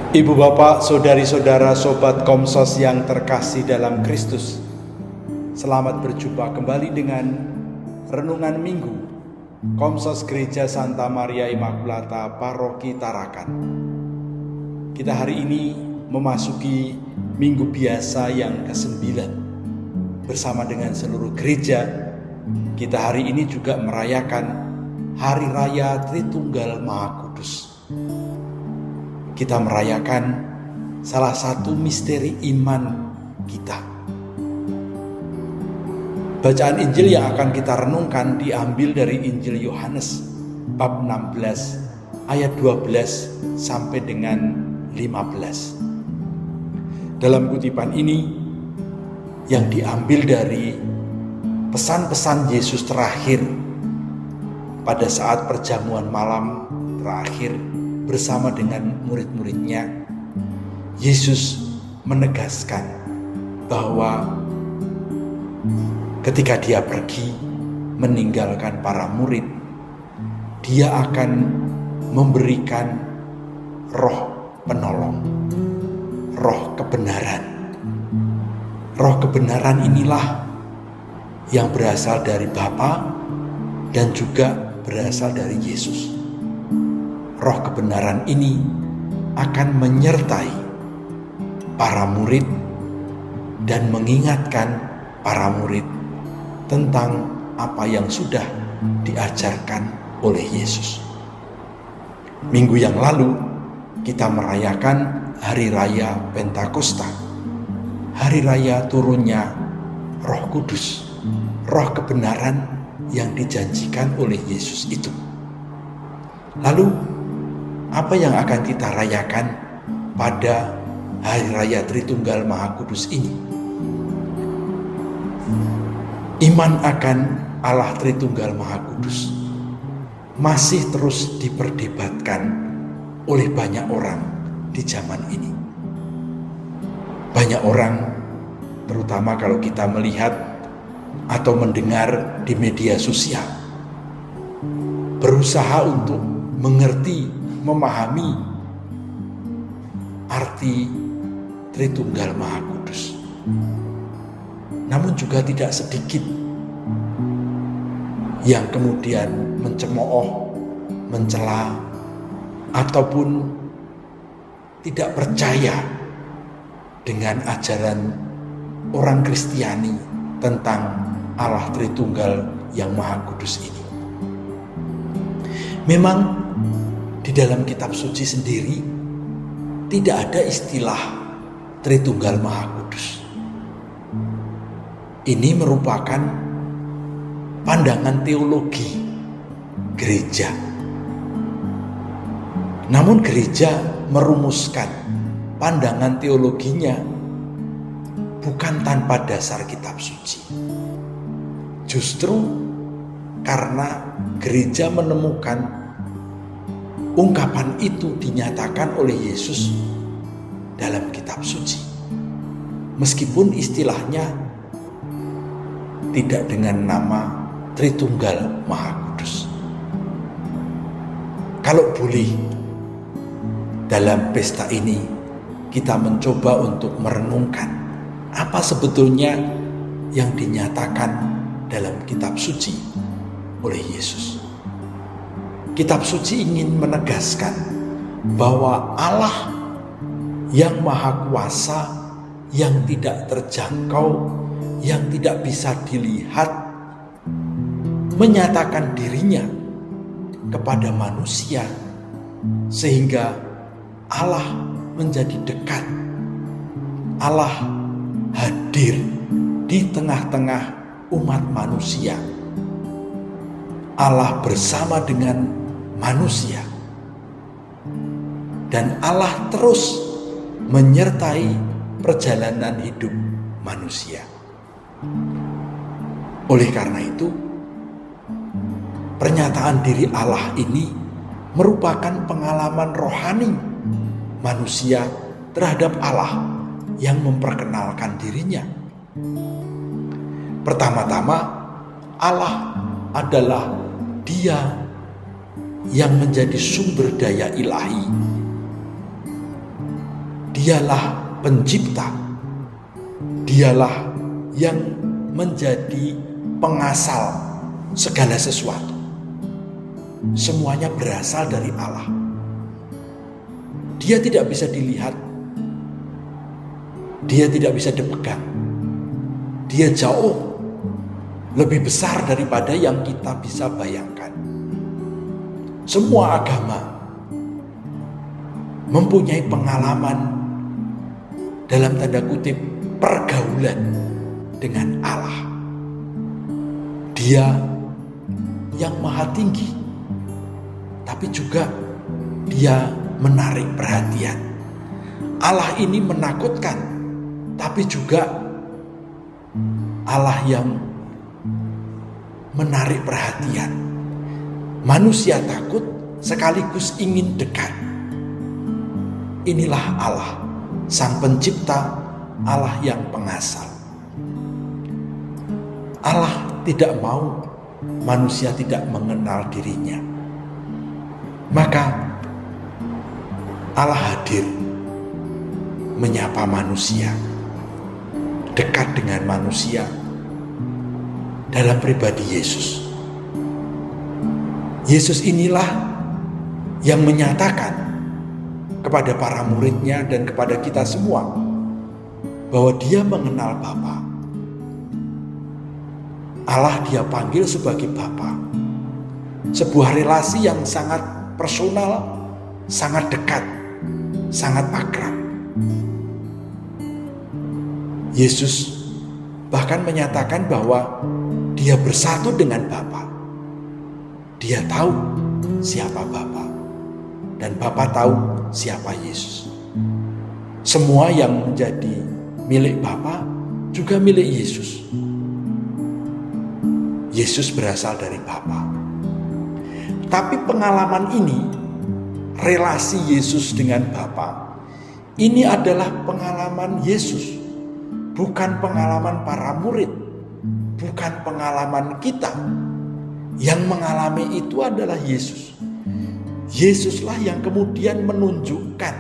Ibu bapak, saudari-saudara, sobat Komsos yang terkasih dalam Kristus, selamat berjumpa kembali dengan Renungan Minggu Komsos Gereja Santa Maria Immaculata Paroki Tarakan. Kita hari ini memasuki Minggu Biasa yang ke-9. Bersama dengan seluruh gereja, kita hari ini juga merayakan Hari Raya Tritunggal Maha Kudus. Kita merayakan salah satu misteri iman kita. Bacaan Injil yang akan kita renungkan diambil dari Injil Yohanes bab 16 ayat 12 sampai dengan 15. Dalam kutipan ini yang diambil dari pesan-pesan Yesus terakhir pada saat perjamuan malam terakhir bersama dengan murid-muridnya. Yesus menegaskan bahwa ketika dia pergi meninggalkan para murid, dia akan memberikan roh penolong, roh kebenaran. Roh kebenaran inilah yang berasal dari Bapa dan juga berasal dari Yesus. Roh kebenaran ini akan menyertai para murid dan mengingatkan para murid tentang apa yang sudah diajarkan oleh Yesus. Minggu yang lalu kita merayakan Hari Raya Pentakosta, Hari Raya turunnya Roh Kudus, roh kebenaran yang dijanjikan oleh Yesus itu. Lalu apa yang akan kita rayakan pada Hari Raya Tritunggal Maha Kudus ini? Iman akan Allah Tritunggal Maha Kudus masih terus diperdebatkan oleh banyak orang di zaman ini. Banyak orang, terutama kalau kita melihat atau mendengar di media sosial, berusaha untuk mengerti, memahami arti Tritunggal Maha Kudus. Namun juga tidak sedikit yang kemudian mencemooh, mencela, ataupun tidak percaya dengan ajaran orang Kristiani tentang Allah Tritunggal yang Maha Kudus ini. Memang di dalam kitab suci sendiri tidak ada istilah Tritunggal Maha Kudus. Ini merupakan pandangan teologi gereja. Namun gereja merumuskan pandangan teologinya bukan tanpa dasar kitab suci. Justru karena gereja menemukan ungkapan itu dinyatakan oleh Yesus dalam kitab suci. Meskipun istilahnya tidak dengan nama Tritunggal Maha Kudus. Kalau boleh, dalam pesta ini kita mencoba untuk merenungkan apa sebetulnya yang dinyatakan dalam kitab suci oleh Yesus. Kitab suci ingin menegaskan bahwa Allah yang maha kuasa, yang tidak terjangkau, yang tidak bisa dilihat, menyatakan dirinya kepada manusia sehingga Allah menjadi dekat. Allah hadir di tengah-tengah umat manusia. Allah bersama dengan manusia. Dan Allah terus menyertai perjalanan hidup manusia. Oleh karena itu, pernyataan diri Allah ini merupakan pengalaman rohani manusia terhadap Allah yang memperkenalkan dirinya. Pertama-tama, Allah adalah Dia yang menjadi sumber daya ilahi Dialah pencipta, dialah yang menjadi pengasal segala sesuatu. Semuanya berasal dari Allah. Dia tidak bisa dilihat, dia tidak bisa dipegang. Dia jauh lebih besar daripada yang kita bisa bayangkan. Semua agama mempunyai pengalaman dalam tanda kutip pergaulan dengan Allah. Dia yang maha tinggi, tapi juga dia menarik perhatian. Allah ini menakutkan, tapi juga Allah yang menarik perhatian. Manusia takut sekaligus ingin dekat. Inilah Allah, Sang Pencipta, Allah yang pengasal. Allah tidak mau manusia tidak mengenal dirinya. Maka Allah hadir menyapa manusia, dekat dengan manusia dalam pribadi Yesus. Yesus inilah yang menyatakan kepada para muridnya dan kepada kita semua bahwa dia mengenal Bapa. Allah dia panggil sebagai Bapa. Sebuah relasi yang sangat personal, sangat dekat, sangat akrab. Yesus bahkan menyatakan bahwa dia bersatu dengan Bapa. Dia tahu siapa Bapa dan Bapa tahu siapa Yesus. Semua yang menjadi milik Bapa juga milik Yesus. Yesus berasal dari Bapa. Tapi pengalaman ini, relasi Yesus dengan Bapa, ini adalah pengalaman Yesus, bukan pengalaman para murid, bukan pengalaman kita. Yang mengalami itu adalah Yesus. Yesuslah yang kemudian menunjukkan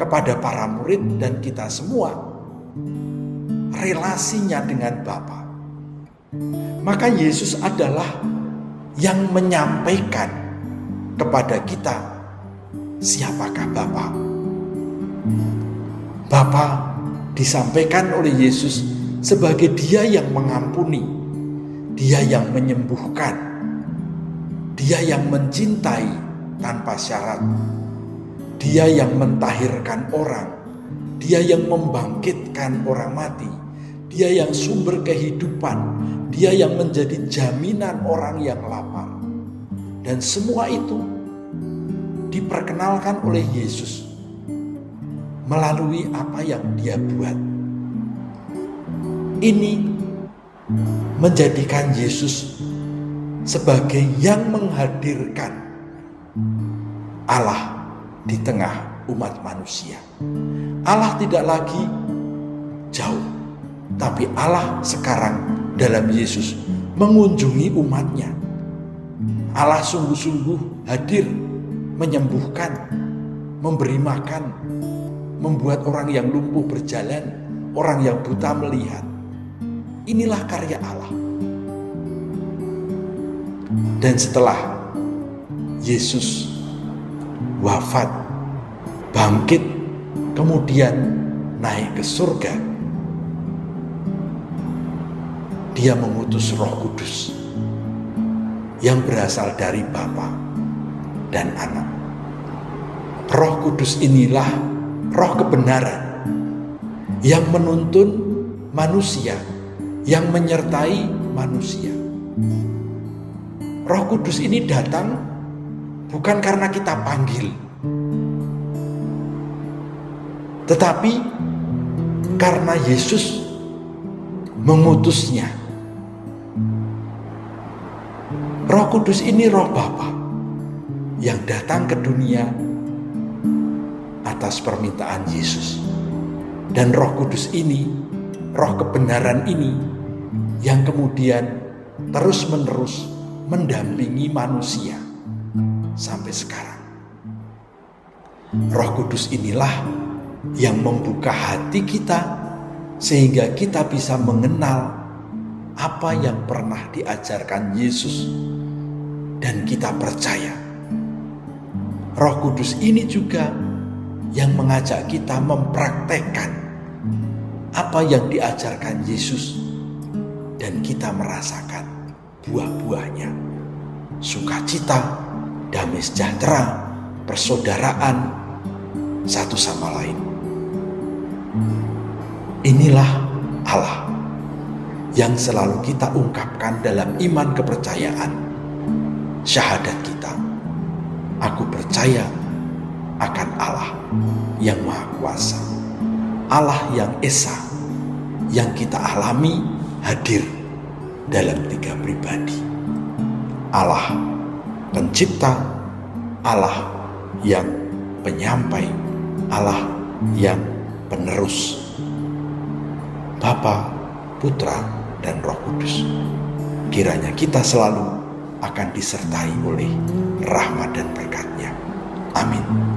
kepada para murid dan kita semua relasinya dengan Bapa. Maka Yesus adalah yang menyampaikan kepada kita siapakah Bapa. Bapa disampaikan oleh Yesus sebagai Dia yang mengampuni, Dia yang menyembuhkan, Dia yang mencintai tanpa syarat, Dia yang mentahirkan orang, Dia yang membangkitkan orang mati, Dia yang sumber kehidupan, Dia yang menjadi jaminan orang yang lapar. Dan semua itu diperkenalkan oleh Yesus melalui apa yang Dia buat. Ini menjadikan Yesus sebagai yang menghadirkan Allah di tengah umat manusia. Allah tidak lagi jauh, tapi Allah sekarang dalam Yesus mengunjungi umatnya. Allah sungguh-sungguh hadir menyembuhkan, memberi makan, membuat orang yang lumpuh berjalan, orang yang buta melihat. Inilah karya Allah. Dan setelah Yesus wafat, bangkit, kemudian naik ke surga, Dia mengutus Roh Kudus yang berasal dari Bapa dan Anak. Roh Kudus inilah roh kebenaran yang menuntun manusia, yang menyertai manusia. Roh Kudus ini datang bukan karena kita panggil, tetapi karena Yesus mengutusnya. Roh Kudus ini roh Bapa yang datang ke dunia atas permintaan Yesus. Dan Roh Kudus ini, roh kebenaran ini yang kemudian terus-menerus mendampingi manusia sampai sekarang. Roh Kudus inilah yang membuka hati kita sehingga kita bisa mengenal apa yang pernah diajarkan Yesus dan kita percaya. Roh Kudus ini juga yang mengajak kita mempraktekkan apa yang diajarkan Yesus dan kita merasakan buah-buahnya. Sukacita, damai sejahtera, persaudaraan satu sama lain. Inilah Allah yang selalu kita ungkapkan dalam iman kepercayaan, syahadat kita. Aku percaya akan Allah yang Maha Kuasa, Allah yang Esa, yang kita alami hadir dalam 3 pribadi. Allah pencipta, Allah yang penyampai, Allah yang penerus. Bapa, Putra, dan Roh Kudus. Kiranya kita selalu akan disertai oleh rahmat dan berkat-Nya. Amin.